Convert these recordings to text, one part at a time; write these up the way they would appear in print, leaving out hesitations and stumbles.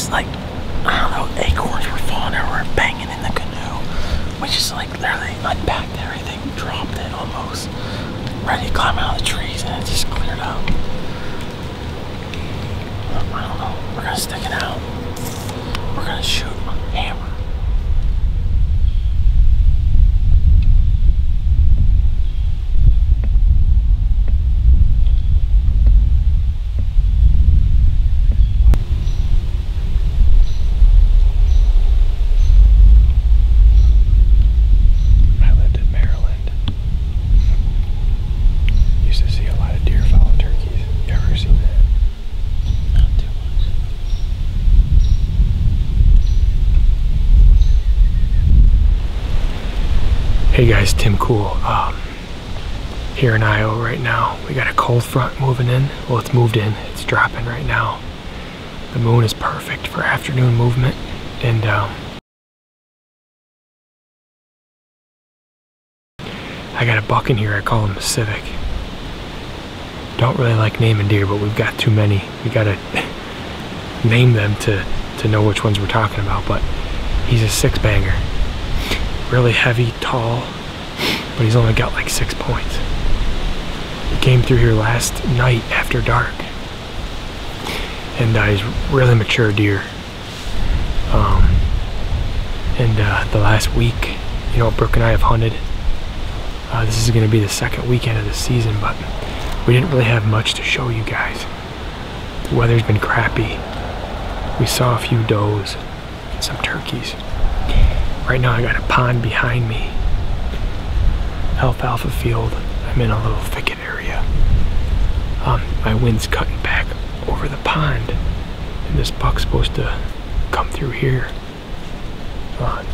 just like, I don't know, acorns were falling everywhere, banging in the canoe. We just like literally unpacked everything, dropped it almost, ready to climb out of the trees, and it just cleared up. I don't know, we're gonna stick it out. We're gonna shoot a hammer. Hey guys, Tim Cool. Here in Iowa right now, we got a cold front moving in. Well, it's moved in. It's dropping right now. The moon is perfect for afternoon movement, and I got a buck in here. I call him a Civic. Don't really like naming deer, but we've got too many. We gotta name them to know which ones we're talking about. But he's a 6-banger. Really heavy, tall, but he's only got like 6 points. He came through here last night after dark, and he's really mature deer. The last week, you know, Brook and I have hunted. This is going to be the second weekend of the season, but we didn't really have much to show you guys. The weather's been crappy. We saw a few does and some turkeys. Right now I got a pond behind me, alfalfa field. I'm in a little thicket area. My wind's cutting back over the pond, and this buck's supposed to come through here,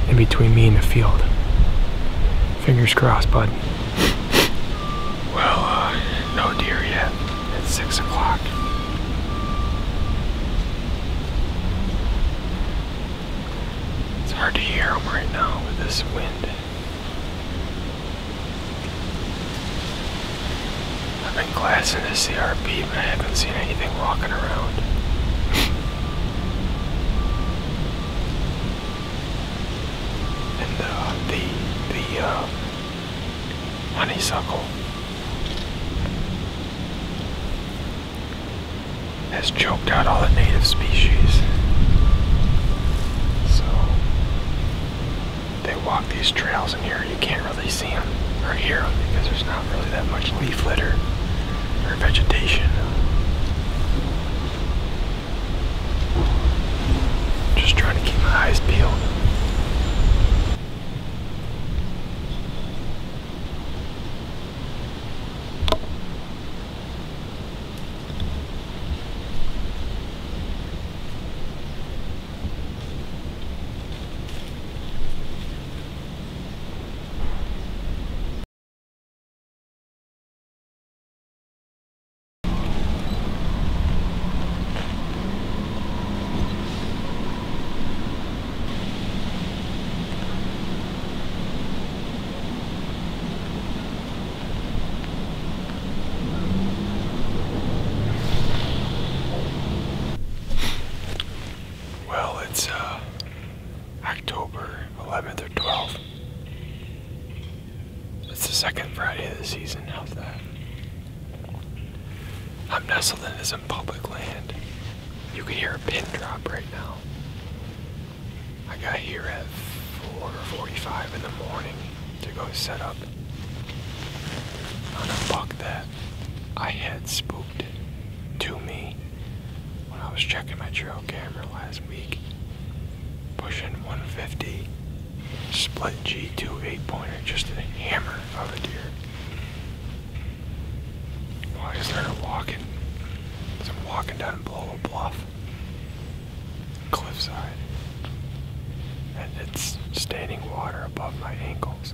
in between me and the field. Fingers crossed, bud. Well, no deer yet. It's 6 o'clock. Hard to hear them right now with this wind. I've been glassing the CRP, but I haven't seen anything walking around. And the honeysuckle has choked out all the native species. They walk these trails in here, you can't really see them or hear them because there's not really that much leaf litter or vegetation. Just trying to keep my eyes peeled. It's October 11th or 12th. It's the second Friday of the season. How's that? I'm nestled into some public land. You can hear a pin drop right now. I got here at 4:45 in the morning to go set up on a buck that I had spooked to me when I was checking my trail camera last week. Pushing 150, split G2 8-pointer, just a hammer of a deer. Well, I started walking. So I'm walking down below a bluff, cliffside, and it's standing water above my ankles.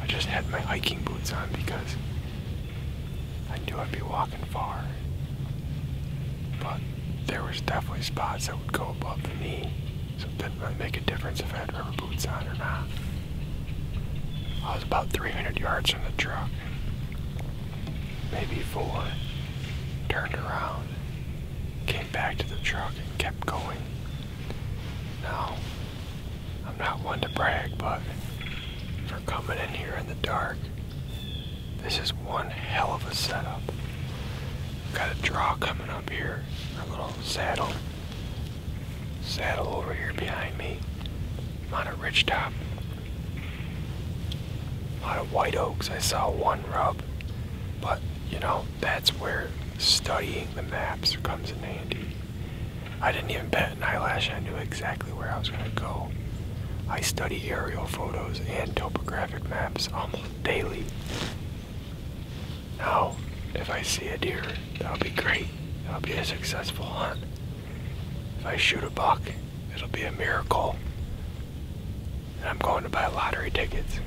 I just had my hiking boots on because I knew I'd be walking far, but there was definitely spots that would go above the knee. So it didn't really make a difference if I had rubber boots on or not. I was about 300 yards from the truck, maybe 4. Turned around, came back to the truck and kept going. Now, I'm not one to brag, but for coming in here in the dark, this is one hell of a setup. Got a draw coming up here, our little saddle. Saddle over here behind me. I'm on a ridge top. A lot of white oaks. I saw one rub, but you know, that's where studying the maps comes in handy. I didn't even bat an eyelash. I knew exactly where I was going to go. I study aerial photos and topographic maps almost daily. Now, if I see a deer, that'll be great. That'll be a successful hunt. If I shoot a buck, it'll be a miracle. And I'm going to buy lottery tickets.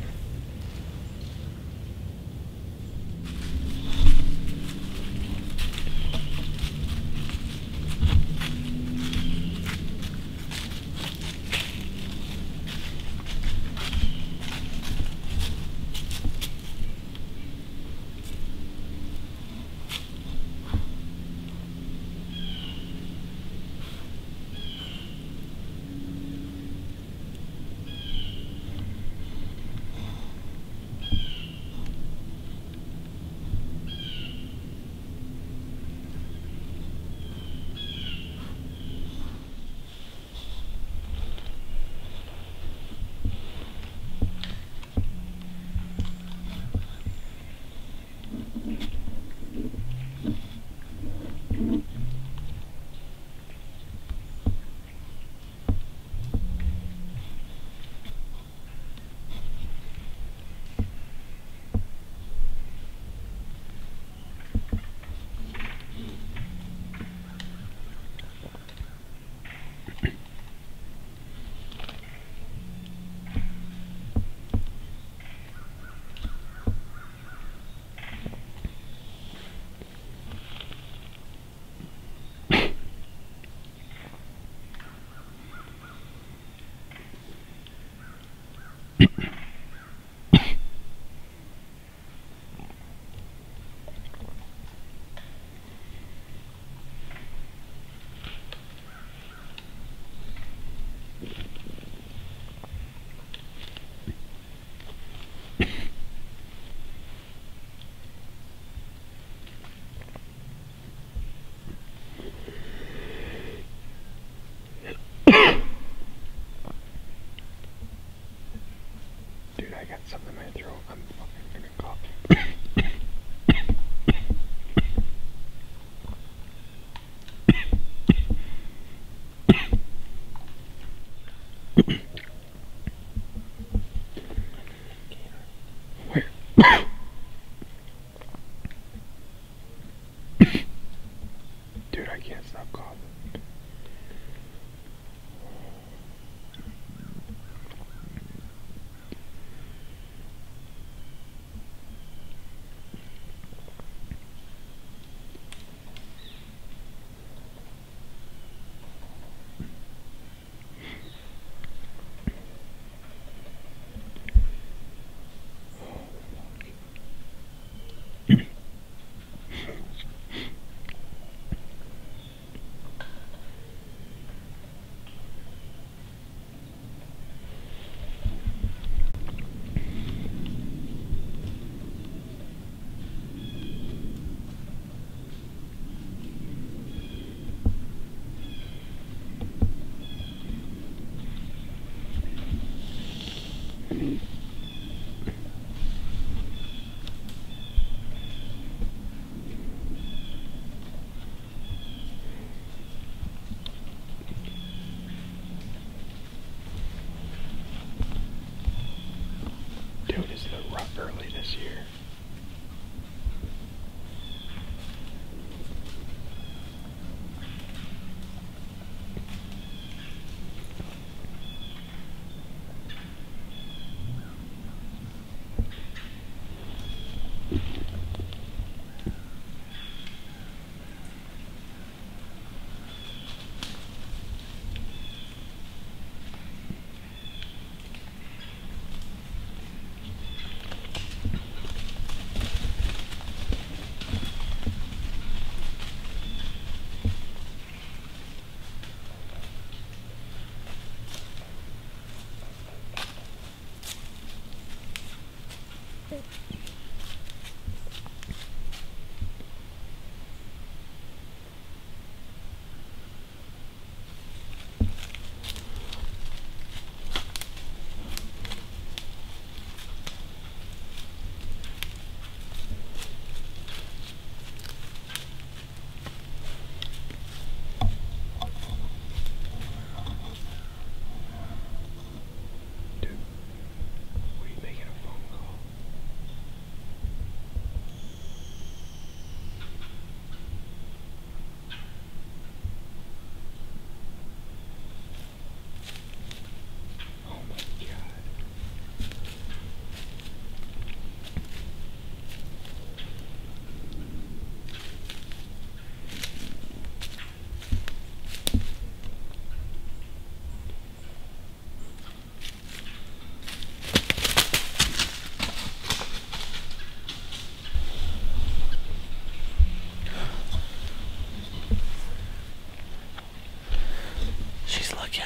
Dude, I got something in my throat. I'm fucking gonna cough. Where? Dude, I can't stop coughing. Dude, is it a rut early this year?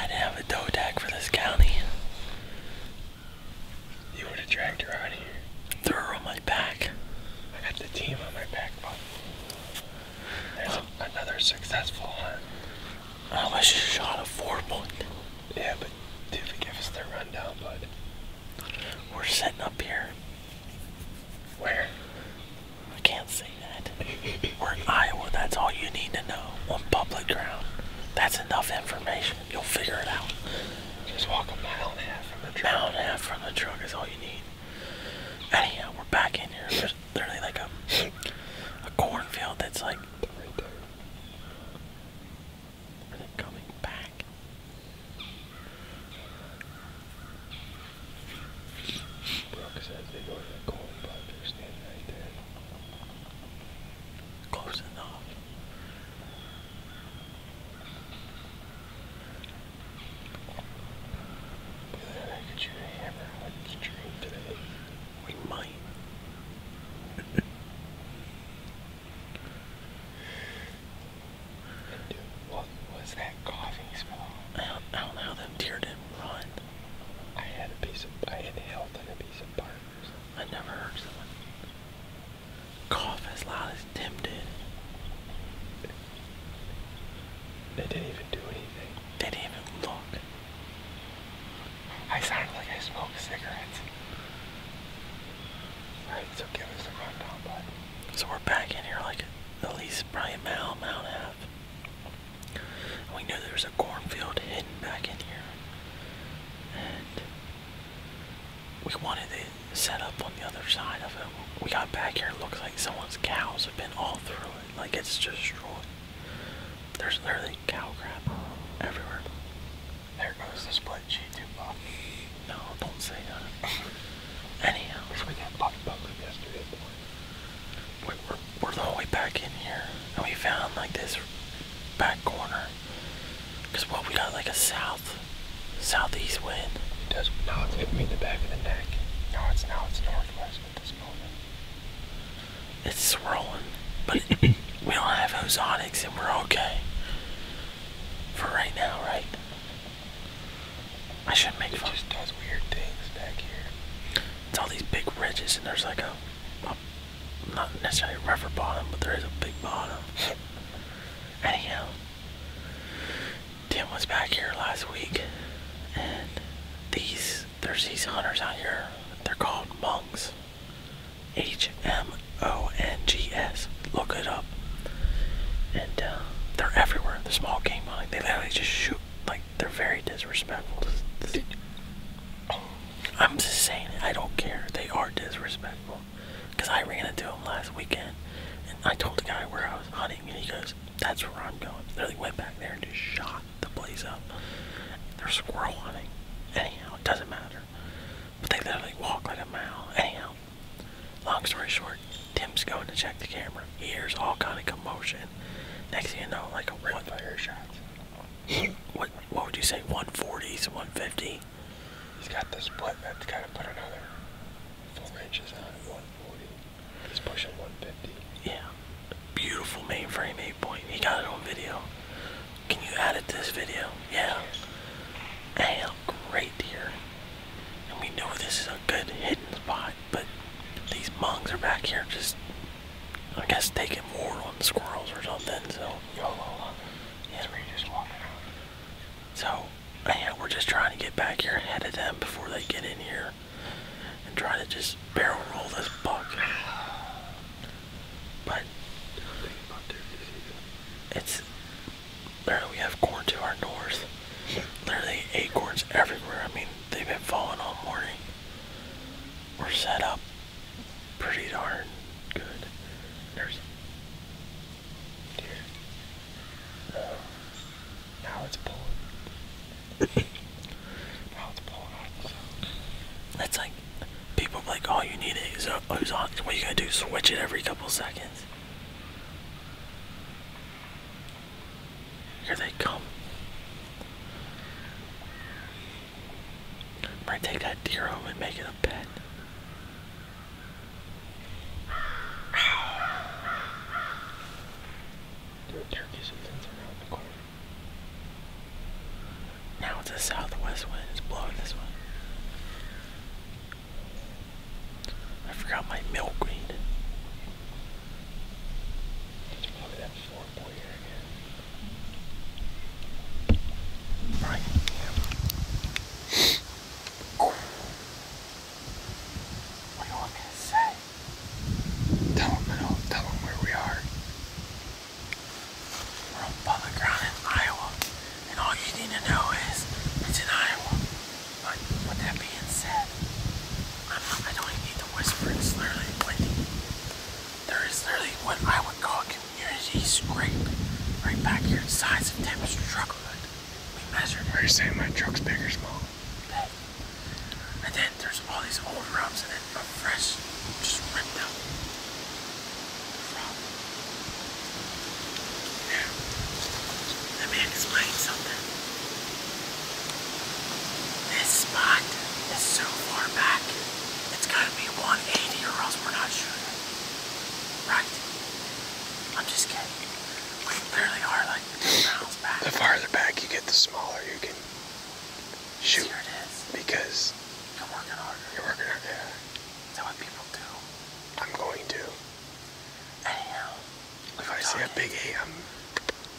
I didn't have a doe tag for this county. You would have dragged her out of here. Threw her on my back. I got the team on my back, but there's another successful hunt. I almost just shot a 4-point. Yeah, but dude, give us the rundown, bud. We're sitting up here. Where? I can't say that. We're in Iowa, that's all you need to know. On public ground. That's enough information. You'll figure it out. Just walk a mile and a half from the truck. Mile and a half from the truck is all you need. Anyhow, we're back in here. There's literally like a cornfield that's like right there. Are they coming back? Brook says they go to the corn, but they're standing right there. Close enough. I could shoot a hammer on the stream today. We might. Dude, what was that coughing smell? I don't know how them deer didn't run. I inhaled on a piece of bark. I never heard someone cough as loud as Tim did. They didn't even do anything. They didn't even look. I sounded like I smoked cigarettes. Alright, so give us a rundown, bud. So we're back in here like at least probably a mile and a half. And we knew there was a cornfield hidden back in here. And we wanted to set up on the other side of it. We got back here, it looks like someone's cows have been all through it. Like it's destroyed. There's literally cow crap everywhere. There goes the split G2 buck. No, don't say that. Anyhow, We got buck yesterday, boy. we're the whole way back in here, and we found like this back corner. Cause what we got like a southeast wind. It does. Now it's hitting me in the back of the neck. Now it's northwest at this moment. It's swirling, but we don't have ozonics, and we're okay for right now, right? I shouldn't make It fun. just does weird things back here. It's all these big ridges, and there's like a not necessarily a river bottom, but there is a big bottom. Anyhow, Tim was back here last week, and there's these hunters out here. They're called Mongs. HMONGS. Look it up. And they're everywhere. The small game hunting. They literally just shoot. Like, they're very disrespectful. I'm just saying it. I don't care. They are disrespectful. Because I ran into them last weekend. And I told the guy where I was hunting. And he goes, that's where I'm going. Literally went back there and just shot the place up. They're squirrel hunting. Anyhow, it doesn't matter. But they literally walk like a mile. Anyhow, long story short, Tim's going to check the camera. He hears all kind of commotion. Next thing you know, like a Red fire shots. what would you say, 140s, 150? He's got the split that's got to put another 4 inches on at 140. He's pushing 150. Yeah. Beautiful mainframe 8-point. He got it on video. Can you add it to this video? Yeah. Damn, great deer. And we know this is a good hidden spot, but these mongs are back here just, I guess, taking war on the squirrels or something, so. YOLO. Yeah, we're just walking out. So, yeah, we're just trying to get back here ahead of them before they get in here and try to just barrel roll this buck. But it's literally, we have corn to our north. Literally acorns everywhere. I mean, they've been falling all morning. We're set up pretty darn good. There's deer. Now it's pulling. Now it's pulling out. It's like, people like, all you need is ozonics. What you gotta do is switch it every couple seconds. Here they come. Might take that deer home and make it a pet. There are turkeys and things around the corner. Now southwest wind is blowing this way. I forgot my milkweed. It's probably that 4-boy here again. Right. What do you want me to say? Tell them where we are. We're on public ground in Iowa, and all you need to know is it's in Iowa. But with that being said, I don't even need to whisper. It's literally windy. There is literally what I would call a community scrape right back here, the size of Tim's truck hood. We measured it. Are you saying my truck's big or small? Big. And then there's all these old rubs and then a fresh, just ripped out rub. Yeah. Let me explain something. This spot is so far back, it's gotta be 180 or else we're not shooting. Right? I'm just kidding. We literally are like 2 miles back. The farther back you get, the smaller you can shoot. Here it is. Because You're working harder. you're working on it. Is that what people do? I'm going to. Anyhow, If I see a big 8,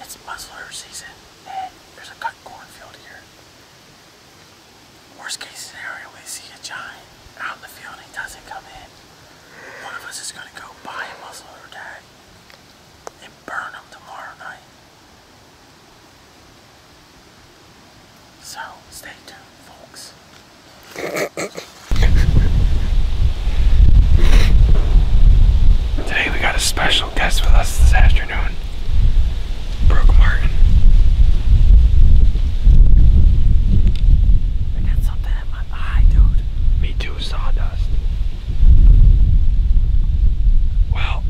it's muzzleloader season, and there's a cut cornfield here. Worst case scenario, we see a giant out in the field and he doesn't come in. One of us is going to go buy a muzzleloader tag and burn them tomorrow night. So, stay tuned, folks. Today we got a special guest with us this afternoon. Brook Martin. I got something in my eye, dude. Me too, sawdust. Well,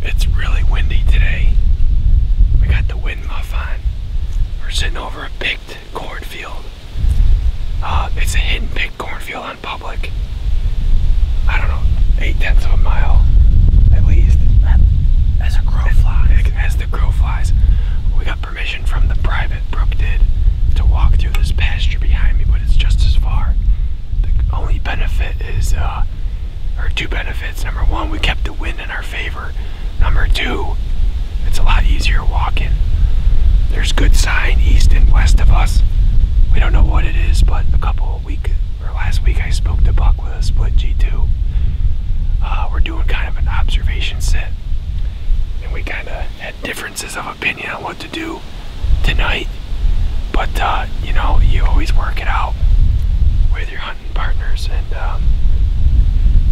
it's really windy today. We got the wind muff on. We're sitting over a picked cornfield. It's a hidden picked cornfield on public. I don't know, 8/10 of a mile, at least. As a crow flies. As the crow flies. We got permission from the private, Brook did, to walk through this pasture behind me, but it's just as far. The only benefit is, or 2 benefits. Number 1, we kept the wind in our favor. Number 2, it's a lot easier walking. There's good sign east and west of us. We don't know what it is, but last week I spoke to Buck with a split G2. We're doing kind of an observation sit, and we kind of had differences of opinion on what to do tonight. But you know, you always work it out with your hunting partners, and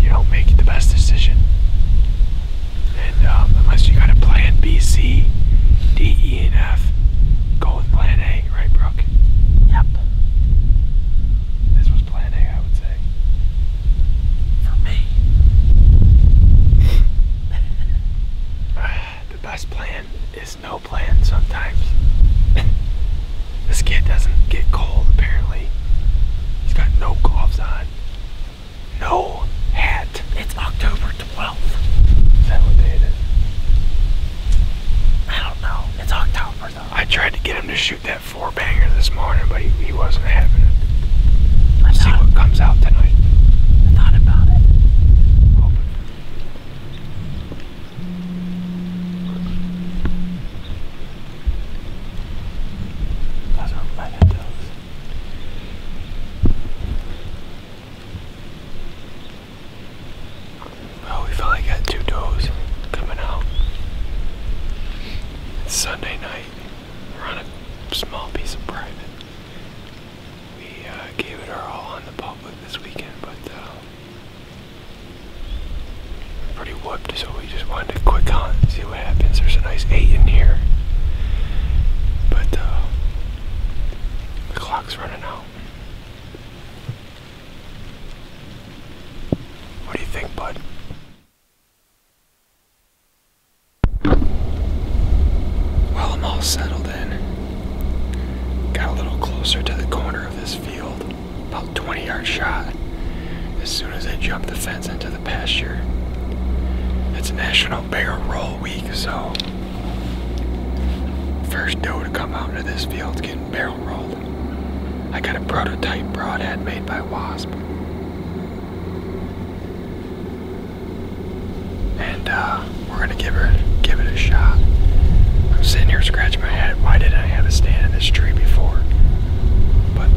you know, make the best decision. And unless you got a plan B, C, D, E, and F, go with plan A, right, Brook? Yep. This was plan A, I would say. For me. The best plan is no plan sometimes. This kid doesn't get cold, apparently. He's got no gloves on. No hat. It's October 12th. Is that what day it is? I don't know. It's October though. I tried to get him to shoot that 4-banger this morning, but he wasn't having it. I See thought, what comes out tonight. I thought about it. Those are mega does. Well, we finally got 2 does coming out. It's Sunday night. We're on a small piece of private. We gave it our all on the public this weekend, but we're pretty whooped, so we just wanted to quick hunt and see what happens. There's a nice 8 in here, but the clock's running out. What do you think, bud? Well, I'm all settled in. Got a little closer to the corner of this field, about 20-yard shot. As soon as I jumped the fence into the pasture. It's National Barrel Roll Week, so first doe to come out into this field's getting barrel rolled. I got a prototype broadhead made by Wasp. And we're gonna give it a shot. I'm sitting here scratching my head. Why didn't I have a stand in this tree before? But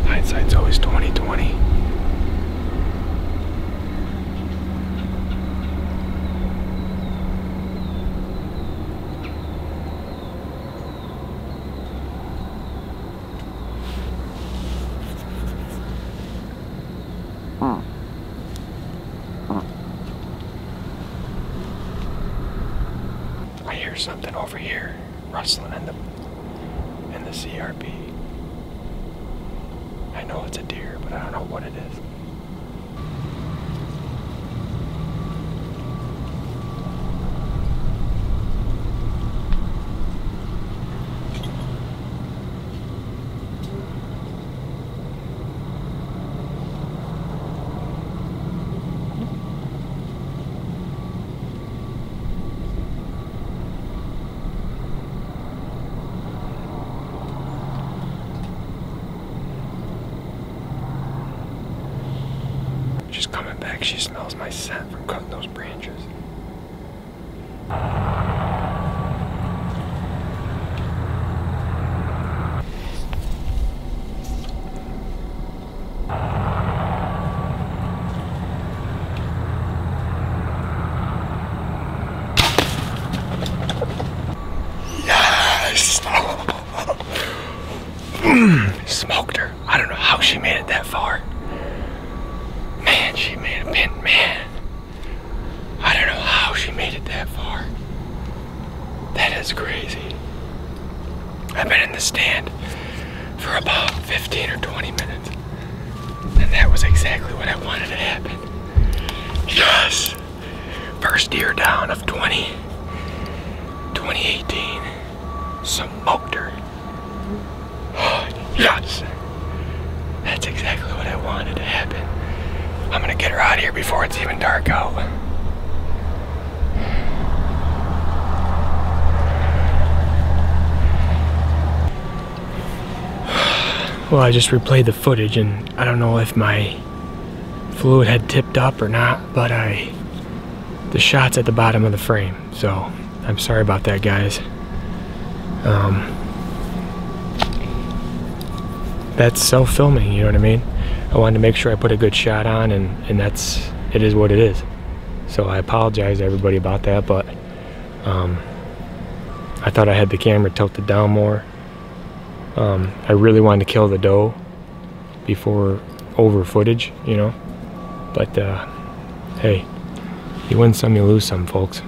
hindsight's always 20/20. I hear something over here rustling in the CRP. I know it's a deer, but I don't know what it is. She's coming back. She smells my scent from cutting those branches. Yes! Smoked her. I don't know how she made it that far. Man, she made a pin, man. I don't know how she made it that far. That is crazy. I've been in the stand for about 15 or 20 minutes. And that was exactly what I wanted to happen. Yes! First deer down of 2018. Smoked her. Yes! That's exactly what I wanted to happen. I'm gonna get her out of here before it's even dark out. Well, I just replayed the footage and I don't know if my fluid had tipped up or not, but the shot's at the bottom of the frame, so I'm sorry about that, guys. That's self-filming, you know what I mean? I wanted to make sure I put a good shot on, and it is what it is. So I apologize to everybody about that, but I thought I had the camera tilted down more. I really wanted to kill the doe before over footage, you know. But hey, you win some, you lose some, folks.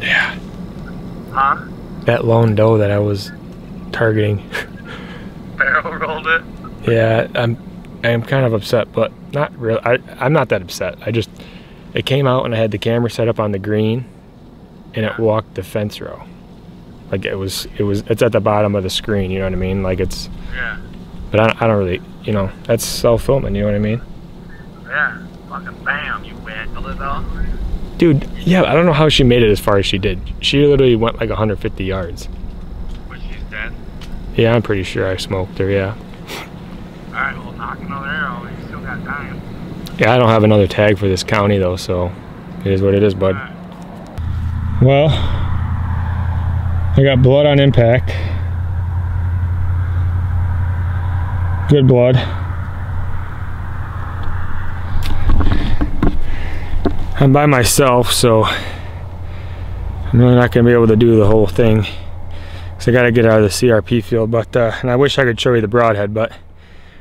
Yeah. Huh? That lone doe that I was targeting. Barrel rolled it? Yeah, I am kind of upset, but not real. I'm not that upset. It came out and I had the camera set up on the green, and it walked the fence row. Like it's at the bottom of the screen. You know what I mean? Like it's. Yeah. But I don't really, you know, that's self-filming. You know what I mean? Yeah. Fucking bam! You wiggled it off. Dude, yeah, I don't know how she made it as far as she did. She literally went like 150 yards. But she's dead? Yeah, I'm pretty sure I smoked her, yeah. Alright, well, knock another arrow. You still got time. Yeah, I don't have another tag for this county, though, so it is what it is, bud. Right. Well, I got blood on impact. Good blood. I'm by myself, so I'm really not going to be able to do the whole thing because I got to get out of the CRP field. But and I wish I could show you the broadhead, but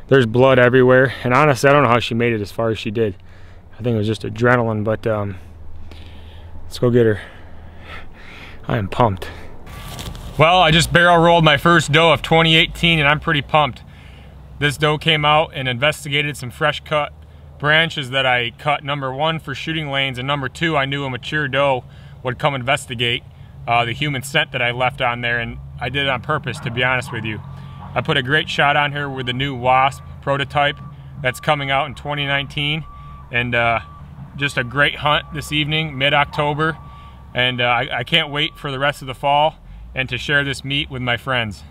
there's blood everywhere. And honestly, I don't know how she made it as far as she did. I think it was just adrenaline, but let's go get her. I am pumped. Well, I just barrel rolled my first doe of 2018 and I'm pretty pumped. This doe came out and investigated some fresh cut branches that I cut, number 1 for shooting lanes, and number 2, I knew a mature doe would come investigate the human scent that I left on there, and I did it on purpose, to be honest with you. I put a great shot on her with the new Wasp prototype that's coming out in 2019, and just a great hunt this evening, mid-October, and I can't wait for the rest of the fall and to share this meat with my friends.